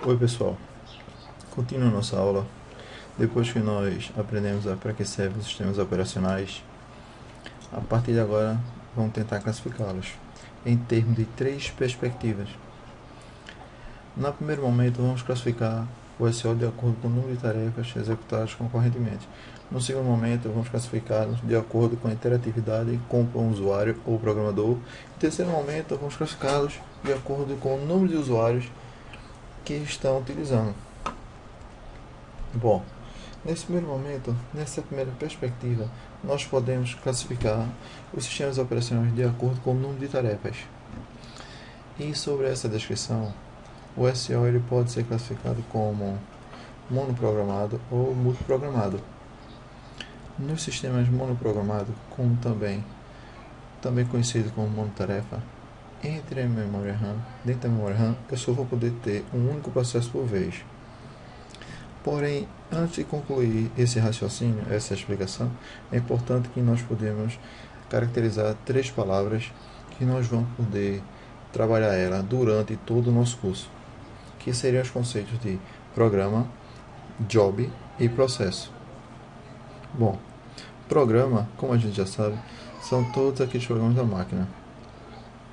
Oi pessoal, continua nossa aula. Depois que nós aprendemos para que servem os sistemas operacionais, a partir de agora vamos tentar classificá-los em termos de três perspectivas. No primeiro momento vamos classificar o SO de acordo com o número de tarefas executadas concorrentemente. No segundo momento vamos classificá-los de acordo com a interatividade com o usuário ou programador. No terceiro momento vamos classificá-los de acordo com o número de usuários que estão utilizando. Bom, nesse primeiro momento, nessa primeira perspectiva, nós podemos classificar os sistemas operacionais de acordo com o número de tarefas. E sobre essa descrição, o SO ele pode ser classificado como monoprogramado ou multiprogramado. Nos sistemas monoprogramados, como também conhecido como monotarefa, dentro da memória RAM, eu só vou poder ter um único processo por vez. Porém, antes de concluir esse raciocínio, essa explicação, é importante que nós podemos caracterizar três palavras que nós vamos poder trabalhar ela durante todo o nosso curso, que seriam os conceitos de programa, job e processo. Bom, programa, como a gente já sabe, são todos aqueles programas da máquina.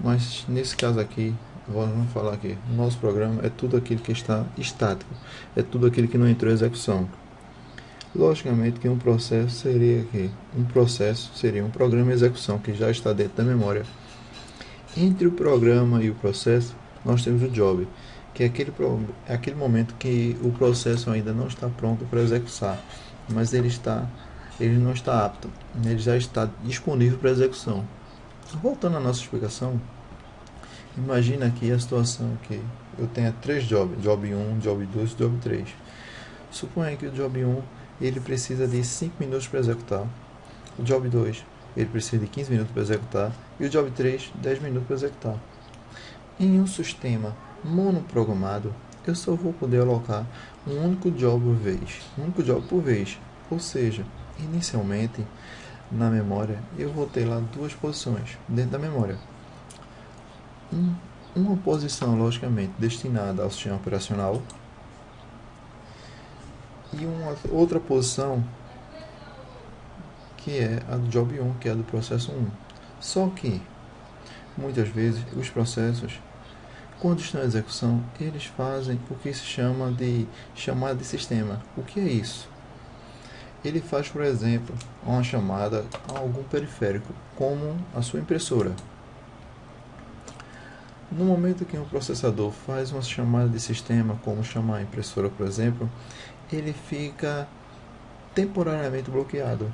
Mas nesse caso aqui, vamos falar aqui, nosso programa é tudo aquilo que está estático, é tudo aquilo que não entrou em execução. Logicamente que um processo seria um programa em execução que já está dentro da memória. Entre o programa e o processo, nós temos o job, que é aquele momento que o processo ainda não está pronto para executar, mas ele não está apto, ele já está disponível para execução. Voltando à nossa explicação, imagina aqui a situação que eu tenha três jobs, job 1, job 2 e job 3. Suponha que o job 1 ele precisa de 5 minutos para executar, o job 2 ele precisa de 15 minutos para executar e o job 3 10 minutos para executar. Em um sistema monoprogramado, eu só vou poder alocar um único job por vez, ou seja, inicialmente na memória eu vou ter lá duas posições dentro da memória. Uma posição, logicamente, destinada ao sistema operacional e uma outra posição que é a do job 1, que é a do processo 1. Só que, muitas vezes, os processos, quando estão em execução, eles fazem o que se chama de chamada de sistema. O que é isso? Ele faz, por exemplo, uma chamada a algum periférico, como a sua impressora. No momento que um processador faz uma chamada de sistema, como chamar a impressora, por exemplo, ele fica temporariamente bloqueado.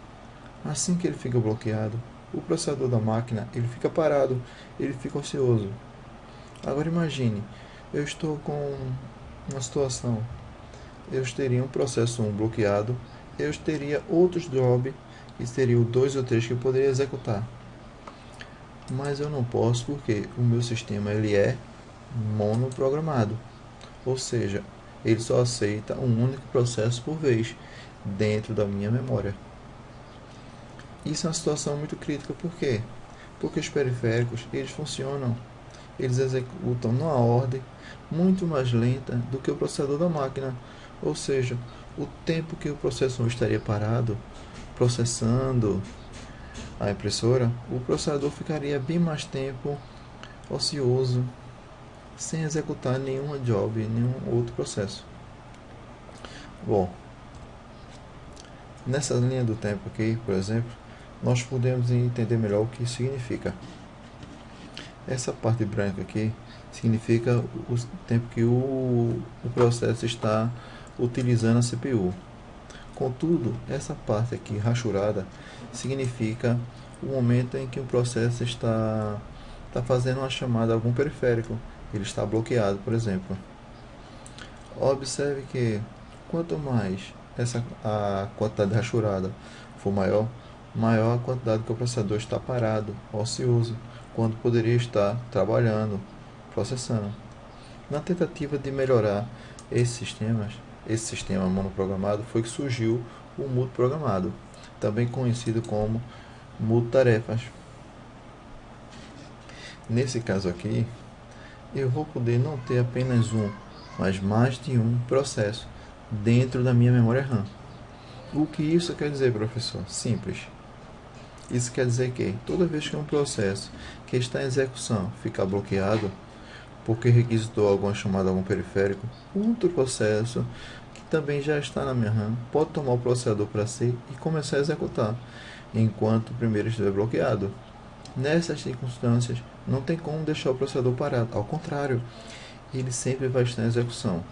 Assim que ele fica bloqueado, o processador da máquina ele fica parado, ele fica ocioso. Agora imagine, eu estou com uma situação, eu teria um processo 1 bloqueado, eu teria outros jobs, que seria o 2 ou 3 que eu poderia executar. Mas eu não posso porque o meu sistema ele é monoprogramado, ou seja, ele só aceita um único processo por vez dentro da minha memória. Isso é uma situação muito crítica, por quê? Porque os periféricos eles funcionam, eles executam numa ordem muito mais lenta do que o processador da máquina, ou seja, o tempo que o processador estaria parado processando a impressora, o processador ficaria bem mais tempo ocioso, sem executar nenhuma job, nenhum outro processo. Bom, nessa linha do tempo aqui, por exemplo, nós podemos entender melhor o que significa. Essa parte branca aqui significa o tempo que o processo está utilizando a CPU. Contudo, essa parte aqui rachurada significa o momento em que o processo está fazendo uma chamada a algum periférico. Ele está bloqueado, por exemplo. Observe que quanto mais a quantidade rachurada for maior a quantidade que o processador está parado, ocioso, quando poderia estar trabalhando, processando. Na tentativa de melhorar esse sistema monoprogramado, foi que surgiu o multiprogramado, também conhecido como multitarefas. Nesse caso aqui, eu vou poder não ter apenas um mas mais de um processo dentro da minha memória RAM. O que isso quer dizer, professor? Simples. Isso quer dizer que toda vez que um processo que está em execução ficar bloqueado, porque requisitou alguma chamada a algum periférico, outro processo que também já está na minha RAM pode tomar o processador para si e começar a executar, enquanto o primeiro estiver bloqueado. Nessas circunstâncias, não tem como deixar o processador parado, ao contrário, ele sempre vai estar em execução.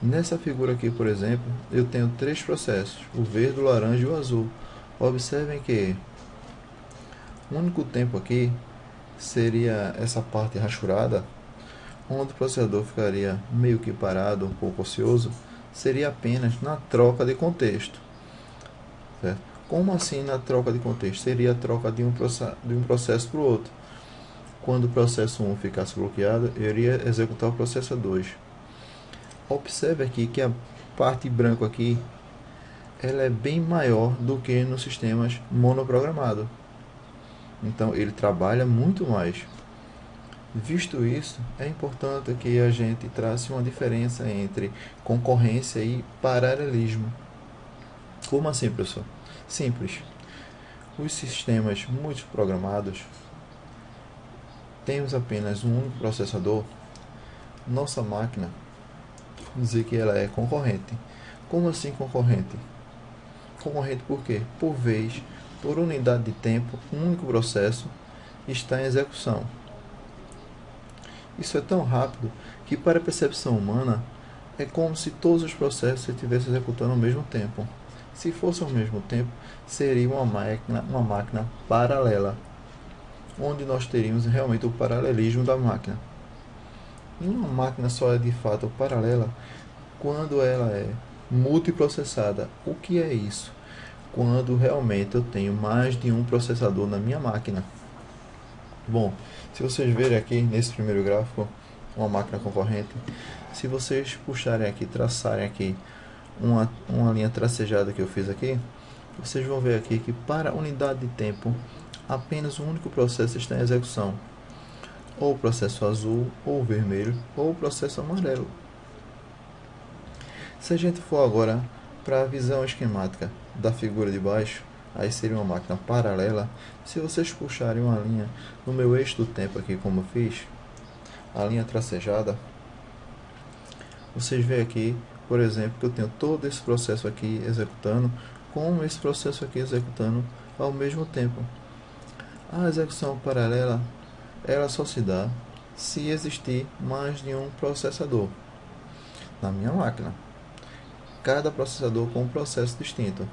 Nessa figura aqui, por exemplo, eu tenho três processos, o verde, o laranja e o azul. Observem que o único tempo aqui seria essa parte rachurada, onde o processador ficaria meio que parado, um pouco ocioso, seria apenas na troca de contexto. Certo? Como assim na troca de contexto? Seria a troca de um processo para o outro. Quando o processo 1 ficasse bloqueado, eu iria executar o processo 2. Observe aqui que a parte branca aqui ela é bem maior do que nos sistemas monoprogramados. Então ele trabalha muito mais. Visto isso, é importante que a gente trace uma diferença entre concorrência e paralelismo. Como assim, professor? Simples. Os sistemas multiprogramados temos apenas um único processador. Nossa máquina, dizer que ela é concorrente. Como assim concorrente? Concorrente por quê? Por vez, por unidade de tempo, um único processo está em execução. Isso é tão rápido que, para a percepção humana, é como se todos os processos estivessem executando ao mesmo tempo. Se fosse ao mesmo tempo, seria uma máquina paralela, onde nós teríamos realmente o paralelismo da máquina. E uma máquina só é de fato paralela quando ela é multiprocessada. O que é isso? Quando realmente eu tenho mais de um processador na minha máquina. Bom, se vocês verem aqui nesse primeiro gráfico, uma máquina concorrente, se vocês puxarem aqui, traçarem aqui uma linha tracejada que eu fiz aqui, vocês vão ver aqui que para unidade de tempo, apenas um único processo está em execução. Ou o processo azul, ou o vermelho, ou o processo amarelo. Se a gente for agora para a visão esquemática da figura de baixo, aí seria uma máquina paralela. Se vocês puxarem uma linha no meu eixo do tempo aqui, como eu fiz, a linha tracejada, vocês veem aqui, por exemplo, que eu tenho todo esse processo aqui executando, com esse processo aqui executando ao mesmo tempo. A execução paralela, ela só se dá se existir mais de um processador na minha máquina. Cada processador com um processo distinto.